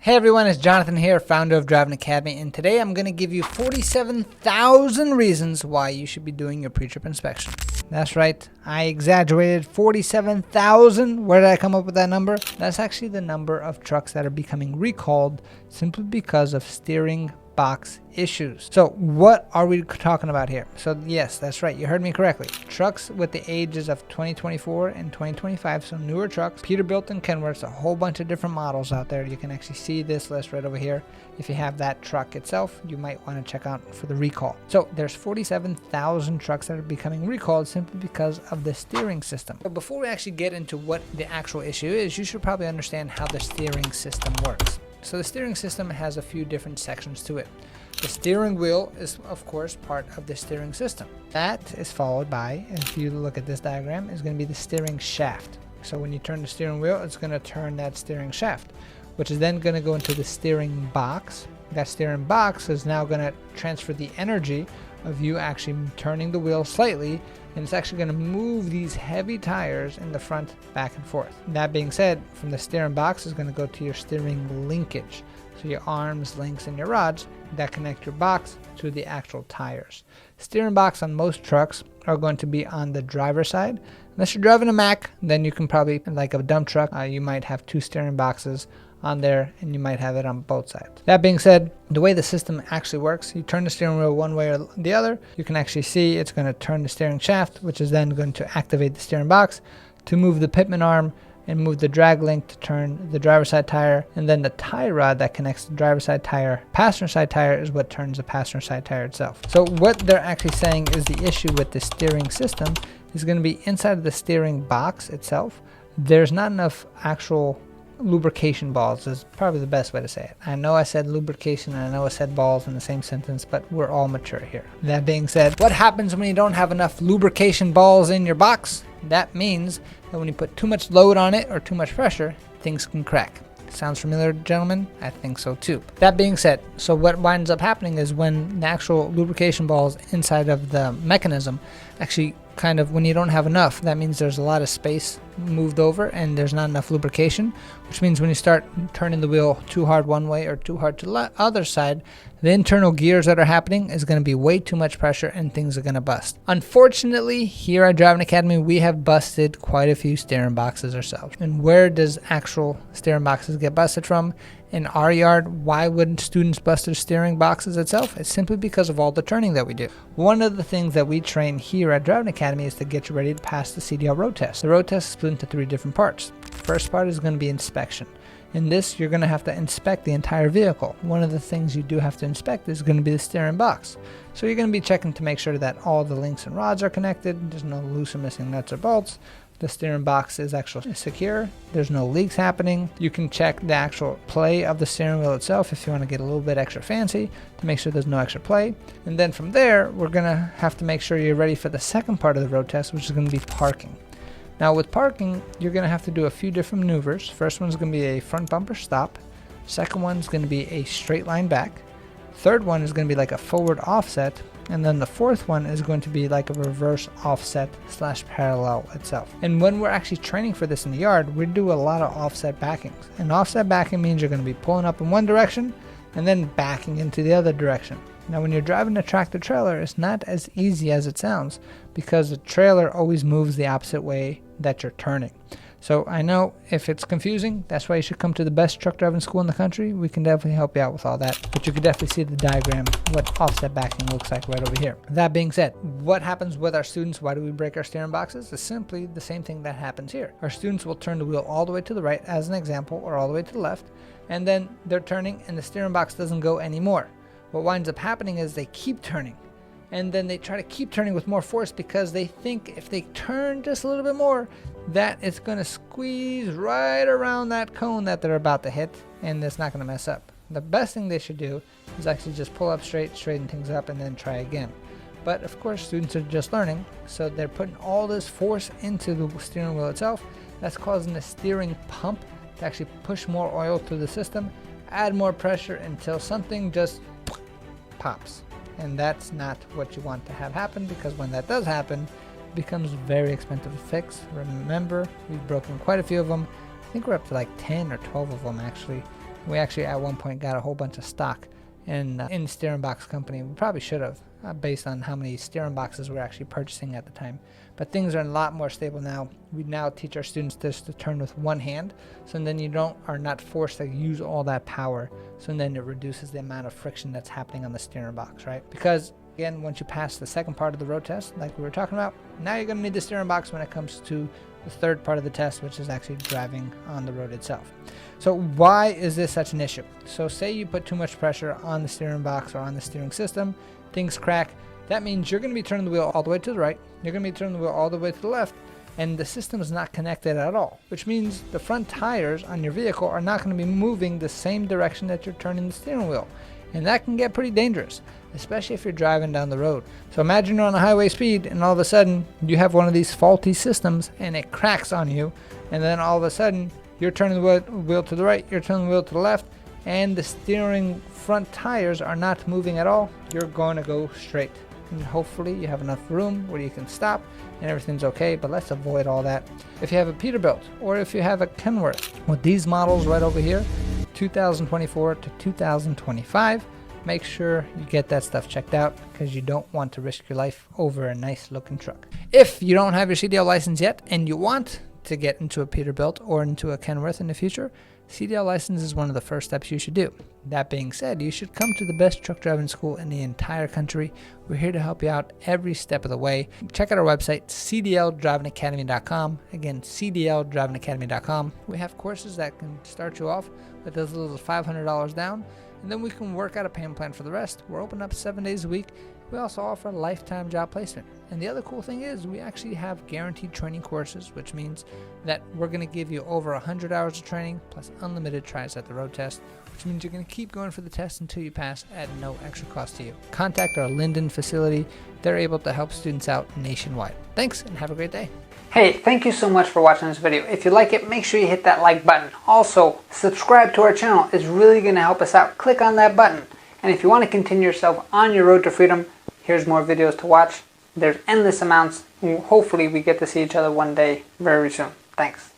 Hey everyone, it's Jonathan here, founder of Driving Academy, and today I'm going to give you 47,000 reasons why you should be doing your pre-trip inspection. That's right, I exaggerated. 47,000. Where did I come up with that number? That's actually the number of trucks that are becoming recalled simply because of steering box issues. So what are we talking about here? So yes, that's right, you heard me correctly. Trucks with the ages of 2024 and 2025, so newer trucks, Peterbilt and Kenworth, a whole bunch of different models out there. You can actually see this list right over here. If you have that truck itself, you might want to check out for the recall. So there's 47,000 trucks that are becoming recalled simply because of the steering system. But before we actually get into what the actual issue is, you should probably understand how the steering system works. So the steering system has a few different sections to it. The steering wheel is, of course, part of the steering system. That is followed by, if you look at this diagram, is going to be the steering shaft. So when you turn the steering wheel, it's going to turn that steering shaft, which is then going to go into the steering box. That steering box is now going to transfer the energy of you actually turning the wheel slightly, and it's actually going to move these heavy tires in the front back and forth. That being said, from the steering box is going to go to your steering linkage, so your arms, links, and your rods that connect your box to the actual tires. Steering box on most trucks are going to be on the driver's side. Unless you're driving a Mack, then you can probably, like a dump truck, you might have two steering boxes on there, and you might have it on both sides. That being said, the way the system actually works, you turn the steering wheel one way or the other, you can actually see it's going to turn the steering shaft, which is then going to activate the steering box to move the pitman arm and move the drag link to turn the driver's side tire, and then the tie rod that connects the driver's side tire, passenger side tire, is what turns the passenger side tire itself. So what they're actually saying is the issue with the steering system is going to be inside of the steering box itself. There's not enough actual lubrication balls, is probably the best way to say it. I know I said lubrication and I know I said balls in the same sentence, but we're all mature here. That being said, what happens when you don't have enough lubrication balls in your box? That means that when you put too much load on it or too much pressure, things can crack. Sounds familiar, gentlemen? I think so too. That being said, so what winds up happening is when the actual lubrication balls inside of the mechanism actually kind of, when you don't have enough, that means there's a lot of space moved over and there's not enough lubrication, which means when you start turning the wheel too hard one way or too hard to the other side, the internal gears that are happening is going to be way too much pressure and things are going to bust. Unfortunately, here at Driving Academy, we have busted quite a few steering boxes ourselves. And where does actual steering boxes get busted from? In our yard. Why wouldn't students bust their steering boxes itself? It's simply because of all the turning that we do. One of the things that we train here at Driving Academy is to get you ready to pass the CDL road test. The road test is split into 3 different parts. The first part is going to be inspection. In this, you're going to have to inspect the entire vehicle. One of the things you do have to inspect is going to be the steering box. So you're going to be checking to make sure that all the links and rods are connected, there's no loose or missing nuts or bolts, the steering box is actually secure, there's no leaks happening. You can check the actual play of the steering wheel itself if you want to get a little bit extra fancy to make sure there's no extra play. And then from there, we're going to have to make sure you're ready for the second part of the road test, which is going to be parking. Now with parking, you're going to have to do a few different maneuvers. First one's going to be a front bumper stop. Second one's going to be a straight line back. Third one is going to be like a forward offset. And then the fourth one is going to be like a reverse offset / parallel itself. And when we're actually training for this in the yard, we do a lot of offset backings. And offset backing means you're going to be pulling up in one direction and then backing into the other direction. Now when you're driving a tractor trailer, it's not as easy as it sounds because the trailer always moves the opposite way that you're turning. So I know if it's confusing, that's why you should come to the best truck driving school in the country. We can definitely help you out with all that. But you can definitely see the diagram, what offset backing looks like right over here. That being said, what happens with our students? Why do we break our steering boxes? It's simply the same thing that happens here. Our students will turn the wheel all the way to the right as an example, or all the way to the left, and then they're turning and the steering box doesn't go anymore. What winds up happening is they keep turning. And then they try to keep turning with more force because they think if they turn just a little bit more, that it's going to squeeze right around that cone that they're about to hit, and it's not going to mess up. The best thing they should do is actually just pull up straight, straighten things up, and then try again. But of course, students are just learning, so they're putting all this force into the steering wheel itself. That's causing the steering pump to actually push more oil through the system, add more pressure until something just pops. And that's not what you want to have happen, because when that does happen, it becomes very expensive to fix. Remember, we've broken quite a few of them. I think we're up to like 10 or 12 of them actually. We actually at one point got a whole bunch of stock in steering box company. We probably should have, based on how many steering boxes we're actually purchasing at the time. But things are a lot more stable now. We now teach our students just to turn with one hand, so then you are not forced to use all that power. So then it reduces the amount of friction that's happening on the steering box, right? Because again, once you pass the second part of the road test, like we were talking about, now you're going to need the steering box when it comes to the third part of the test, which is actually driving on the road itself. So why is this such an issue? So say you put too much pressure on the steering box or on the steering system, things crack. That means you're going to be turning the wheel all the way to the right, you're going to be turning the wheel all the way to the left, and the system is not connected at all, which means the front tires on your vehicle are not going to be moving the same direction that you're turning the steering wheel. And that can get pretty dangerous, especially if you're driving down the road. So imagine you're on a highway speed and all of a sudden you have one of these faulty systems and it cracks on you, and then all of a sudden you're turning the wheel to the right, you're turning the wheel to the left, and the steering front tires are not moving at all. You're going to go straight. And hopefully you have enough room where you can stop and everything's okay, but let's avoid all that. If you have a Peterbilt or if you have a Kenworth, with these models right over here, 2024 to 2025, make sure you get that stuff checked out because you don't want to risk your life over a nice looking truck. If you don't have your CDL license yet and you want to get into a Peterbilt or into a Kenworth in the future, CDL license is one of the first steps you should do. That being said, you should come to the best truck driving school in the entire country. We're here to help you out every step of the way. Check out our website, cdldrivingacademy.com. Again, cdldrivingacademy.com. We have courses that can start you off with as little as $500 down, and then we can work out a payment plan for the rest. We're open up 7 days a week. We also offer lifetime job placement. And the other cool thing is we actually have guaranteed training courses, which means that we're going to give you over 100 hours of training plus unlimited tries at the road test, which means you're going to keep going for the test until you pass at no extra cost to you. Contact our Linden facility. They're able to help students out nationwide. Thanks and have a great day. Hey, thank you so much for watching this video. If you like it, make sure you hit that like button. Also, subscribe to our channel. It's really going to help us out. Click on that button. And if you want to continue yourself on your road to freedom, here's more videos to watch. There's endless amounts. Hopefully we get to see each other one day very soon. Thanks.